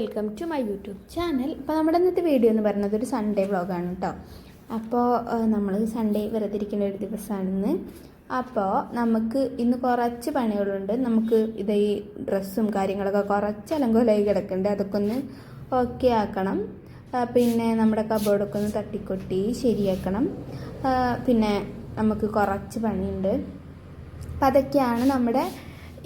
Welcome to my YouTube channel. അപ്പോൾ നമ്മുടെ ഇന്നത്തെ വീഡിയോ എന്ന് പറയുന്നത് ഒരു സൺഡേ വ്ളോഗാണ് കേട്ടോ. അപ്പോൾ നമ്മൾ സൺഡേ വെറുതെ ഇരിക്കുന്ന ഒരു ദിവസമാണെന്ന്. അപ്പോൾ നമുക്ക് ഇന്ന് കുറച്ച് പണികളുണ്ട്. നമുക്ക് ഈ ഡ്രസ്സും കാര്യങ്ങളൊക്കെ കുറച്ച് അലങ്കോലമായി കിടക്കുന്നുണ്ട്. അതൊക്കെ ഒന്ന് ഓക്കെ ആക്കണം. പിന്നെ നമ്മുടെ കബോർഡൊക്കെ ഒന്ന് തട്ടിക്കൊട്ടി ശരിയാക്കണം. പിന്നെ നമുക്ക് കുറച്ച് പണിയുണ്ട്. അപ്പോൾ അതൊക്കെയാണ് നമ്മുടെ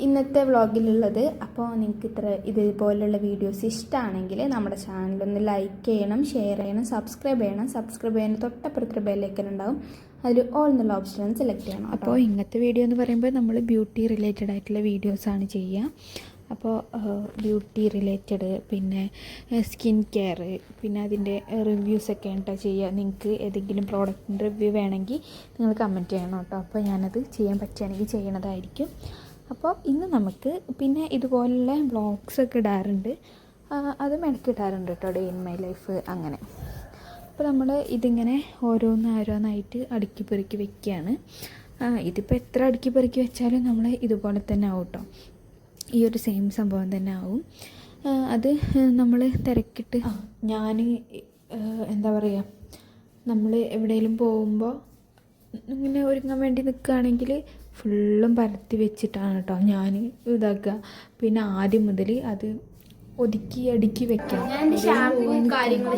ഇന്നത്തെ വ്ളോഗിലുള്ളത്. അപ്പോൾ നിങ്ങൾക്ക് ഇതുപോലുള്ള വീഡിയോസ് ഇഷ്ടമാണെങ്കിൽ നമ്മുടെ ചാനലൊന്ന് ലൈക്ക് ചെയ്യണം, ഷെയർ ചെയ്യണം, സബ്സ്ക്രൈബ് ചെയ്യണം. സബ്സ്ക്രൈബ് ചെയ്യാൻ തൊട്ടപ്പുറത്ത് ബെല്ലൈക്കൺ ഉണ്ടാവും, അതിൽ ഓൾ എന്നുള്ള ഓപ്ഷൻ സെലക്ട് ചെയ്യണം. അപ്പോൾ ഇന്നത്തെ വീഡിയോ എന്ന് പറയുമ്പോൾ നമ്മൾ ബ്യൂട്ടി റിലേറ്റഡ് ആയിട്ടുള്ള വീഡിയോസാണ് ചെയ്യുക. അപ്പോൾ ബ്യൂട്ടി റിലേറ്റഡ്, പിന്നെ സ്കിൻ കെയർ, പിന്നെ അതിൻ്റെ റിവ്യൂസൊക്കെ കേട്ടോ ചെയ്യുക. നിങ്ങൾക്ക് ഏതെങ്കിലും പ്രോഡക്റ്റിൻ്റെ റിവ്യൂ വേണമെങ്കിൽ നിങ്ങൾ കമൻറ്റ് ചെയ്യണം കേട്ടോ. അപ്പോൾ ഞാനത് ചെയ്യാൻ പറ്റുകയാണെങ്കിൽ ചെയ്യണതായിരിക്കും. അപ്പോൾ ഇന്ന് നമുക്ക് പിന്നെ ഇതുപോലുള്ള വ്ളോഗ്സൊക്കെ ഇടാറുണ്ട്, അതും ഇടയ്ക്ക് ഇടാറുണ്ട് കേട്ടോ, ഡേ ഇൻ മൈ ലൈഫ് അങ്ങനെ. അപ്പോൾ നമ്മൾ ഇതിങ്ങനെ ഓരോന്നായിട്ട് അടുക്കി പെറുക്കി വെക്കുകയാണ്. ഇതിപ്പോൾ എത്ര അടുക്കി പെറുക്കി വെച്ചാലും നമ്മൾ ഇതുപോലെ തന്നെ ആവും കേട്ടോ, ഈ ഒരു സെയിം സംഭവം തന്നെ ആവും. അത് നമ്മൾ തിരക്കിട്ട് ഞാൻ എന്താ പറയുക, നമ്മൾ എവിടെയെങ്കിലും പോകുമ്പോൾ ഇങ്ങനെ ഒരുങ്ങാൻ വേണ്ടി നിൽക്കുകയാണെങ്കിൽ ഫുള്ളും പരത്തി വെച്ചിട്ടാണ് കേട്ടോ ഞാൻ ഇതാക്കുക. പിന്നെ ആദ്യം മുതൽ അത് ഒതുക്കി അടുക്കി വെക്കാം. നമ്മുടെ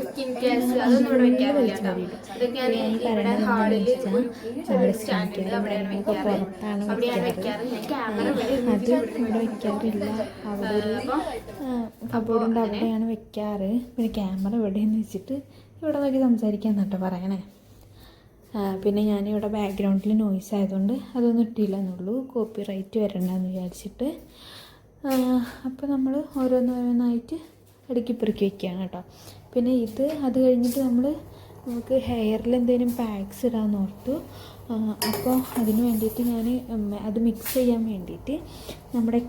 സ്കിൻ കെയർ എവിടെയൊക്കെ പുറത്താണ് വെക്കാറ്. അത് ഇവിടെ വെക്കാറില്ല, അവിടെ ഒരു കബോർഡിൻ്റെ അവിടെയാണ് വെക്കാറ്. പിന്നെ ക്യാമറ എവിടെയെന്ന് വെച്ചിട്ട് ഇവിടെ നോക്കി സംസാരിക്കാൻ കേട്ടോ പറയണേ. പിന്നെ ഞാനിവിടെ ബാക്ക്ഗ്രൗണ്ടിൽ നോയ്സ് ആയതുകൊണ്ട് അതൊന്നും ഇട്ടില്ലെന്നുള്ളൂ, കോപ്പി റൈറ്റ് വരണ്ടെന്ന് വിചാരിച്ചിട്ട്. അപ്പോൾ നമ്മൾ ഓരോന്നായിട്ട് അടുക്കി പെറുക്കി വയ്ക്കുകയാണ് കേട്ടോ. പിന്നെ അത് കഴിഞ്ഞിട്ട് നമുക്ക് ഹെയറിൽ എന്തെങ്കിലും പാക്സ് ഇടാമെന്ന് ഓർത്തു. അപ്പോൾ അതിന് വേണ്ടിയിട്ട് ഞാൻ അത് മിക്സ് ചെയ്യാൻ വേണ്ടിയിട്ട് നമ്മുടെ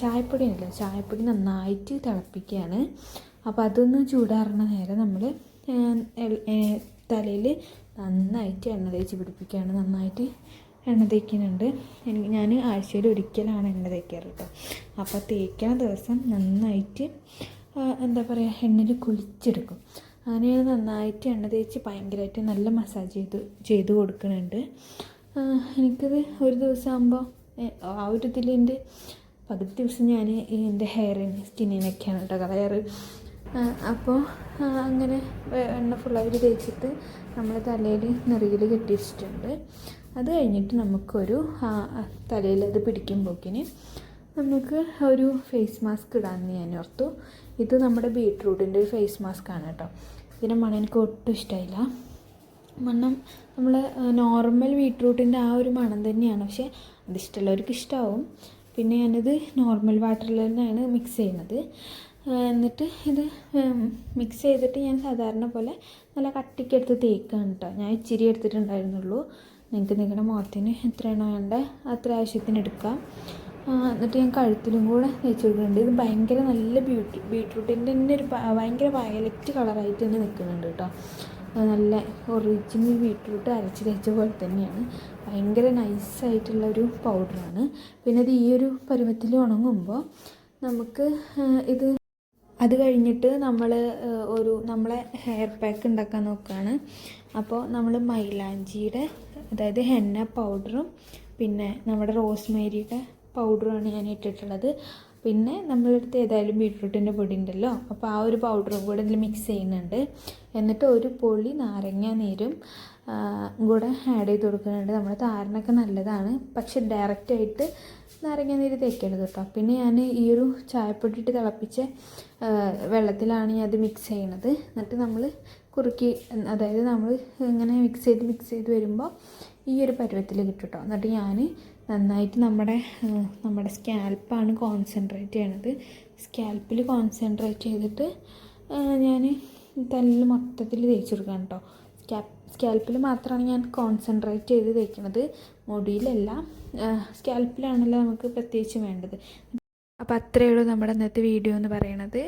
ചായപ്പൊടി ഉണ്ടല്ലോ, ചായപ്പൊടി നന്നായിട്ട് തിളപ്പിക്കുകയാണ്. അപ്പോൾ അതൊന്ന് ചൂടാറുന്ന നേരം നമ്മൾ തലയിൽ നന്നായിട്ട് എണ്ണ തേച്ച് പിടിപ്പിക്കുകയാണ്. നന്നായിട്ട് എണ്ണ തേക്കുന്നുണ്ട്. ഞാൻ ആഴ്ചയിൽ ഒരിക്കലാണ് എണ്ണ തേക്കാറ് കേട്ടോ. അപ്പോൾ തേക്കണ ദിവസം നന്നായിട്ട് എന്താ പറയുക, എണ്ണയിൽ കുളിച്ചെടുക്കും. അങ്ങനെ നന്നായിട്ട് എണ്ണ തേച്ച് ഭയങ്കരമായിട്ട് നല്ല മസാജ് ചെയ്ത് കൊടുക്കുന്നുണ്ട്. എനിക്കത് ഒരു ദിവസം ആകുമ്പോൾ ആ ഒരു ഇതിലെൻ്റെ പകുതി ദിവസം ഞാൻ എൻ്റെ ഹെയറിന് സ്കിന്നിനൊക്കെയാണ് കേട്ടോ കളയാറ്. അപ്പോൾ അങ്ങനെ എണ്ണ ഫുള്ളായിട്ട് തേച്ചിട്ട് നമ്മൾ തലയിൽ നെറിയിൽ കെട്ടി വെച്ചിട്ടുണ്ട്. അത് കഴിഞ്ഞിട്ട് നമുക്കൊരു തലയിൽ അത് പിടിക്കുമ്പോഴേക്കിന് നമുക്ക് ഒരു ഫേസ് മാസ്ക് ഇടാമെന്ന് ഞാൻ ഓർത്തു. ഇത് നമ്മുടെ ബീട്രൂട്ടിൻ്റെ ഒരു ഫേസ് മാസ്കാണ് കേട്ടോ. ഇതിൻ്റെ മണം എനിക്ക് ഒട്ടും ഇഷ്ടമായില്ല. മണം നമ്മൾ നോർമൽ ബീട്രൂട്ടിൻ്റെ ആ ഒരു മണം തന്നെയാണ്, പക്ഷേ അതിഷ്ടമുള്ളവർക്ക് ഇഷ്ടമാവും. പിന്നെ ഞാനിത് നോർമൽ വാട്ടറിൽ തന്നെയാണ് മിക്സ് ചെയ്യുന്നത്. എന്നിട്ട് ഇത് മിക്സ് ചെയ്തിട്ട് ഞാൻ സാധാരണ പോലെ നല്ല കട്ടിക്കെടുത്ത് തേക്കാണ് കേട്ടോ. ഞാൻ ഇച്ചിരി എടുത്തിട്ടുണ്ടായിരുന്നുള്ളൂ. നിങ്ങൾക്ക് നിങ്ങളുടെ മുഖത്തിന് എത്രയാണോ വേണ്ടത് അത്ര ആവശ്യത്തിന് എടുക്കാം. എന്നിട്ട് ഞാൻ കഴുത്തിലും കൂടെ തേച്ച് കൊടുക്കുന്നുണ്ട്. ഇത് ഭയങ്കര നല്ല ബീട്രൂട്ടിൻ്റെ തന്നെ ഒരു ഭയങ്കര വയലറ്റ് കളറായിട്ട് തന്നെ നിൽക്കുന്നുണ്ട് കേട്ടോ. നല്ല ഒറിജിനൽ ബീട്രൂട്ട് അരച്ച് തേച്ച പോലെ തന്നെയാണ്. ഭയങ്കര നൈസായിട്ടുള്ളൊരു പൗഡറാണ്. പിന്നെ ഇത് ഈ ഒരു പരുവത്തിൽ ഉണങ്ങുമ്പോൾ നമുക്ക് അത് കഴിഞ്ഞിട്ട് നമ്മളെ ഹെയർ പാക്ക് ഉണ്ടാക്കാൻ നോക്കുകയാണ്. അപ്പോൾ നമ്മൾ മൈലാഞ്ചിയുടെ, അതായത് ഹെന്ന പൗഡറും പിന്നെ നമ്മുടെ റോസ്മേരിയുടെ പൗഡറുമാണ് ഞാൻ ഇട്ടിട്ടുള്ളത്. പിന്നെ നമ്മളെടുത്ത് ഏതായാലും ബീട്രൂട്ടിൻ്റെ പൊടി ഉണ്ടല്ലോ, അപ്പോൾ ആ ഒരു പൗഡറും കൂടെ ഇതിൽ മിക്സ് ചെയ്യുന്നുണ്ട്. എന്നിട്ട് ഒരു പൊളി നാരങ്ങ നീരും കൂടെ ആഡ് ചെയ്ത് കൊടുക്കുന്നുണ്ട്. നമ്മുടെ താരനൊക്കെ നല്ലതാണ്, പക്ഷെ ഡയറക്റ്റായിട്ട് നാരങ്ങ നീര് തേക്കരുത് കേട്ടോ. പിന്നെ ഞാൻ ഈ ഒരു ചായപ്പൊടി ഇട്ട് തിളപ്പിച്ച വെള്ളത്തിലാണ് ഞാൻ അത് മിക്സ് ചെയ്യണത്. എന്നിട്ട് നമ്മൾ കുറുക്കി, അതായത് നമ്മൾ ഇങ്ങനെ മിക്സ് ചെയ്ത് വരുമ്പോൾ ഈ ഒരു പരുവത്തിൽ കിട്ടും കേട്ടോ. എന്നിട്ട് ഞാൻ നന്നായിട്ട് നമ്മുടെ സ്കാൽപ്പാണ് കോൺസെൻട്രേറ്റ് ചെയ്യണത്. സ്കാൽപ്പിൽ കോൺസെൻട്രേറ്റ് ചെയ്തിട്ട് ഞാൻ തലയിൽ മൊത്തത്തിൽ തേച്ച് കൊടുക്കാം കേട്ടോ. സ്കാൽപ്പിൽ മാത്രമാണ് ഞാൻ കോൺസെൻട്രേറ്റ് ചെയ്ത് തേക്കുന്നത്, മുടിയിലല്ല. സ്കാൽപ്പിലാണല്ലോ നമുക്ക് പ്രത്യേകിച്ച് വേണ്ടത്. അപ്പോൾ അത്രയേ ഉള്ളൂ നമ്മുടെ ഇന്നത്തെ വീഡിയോ എന്ന് പറയണത്.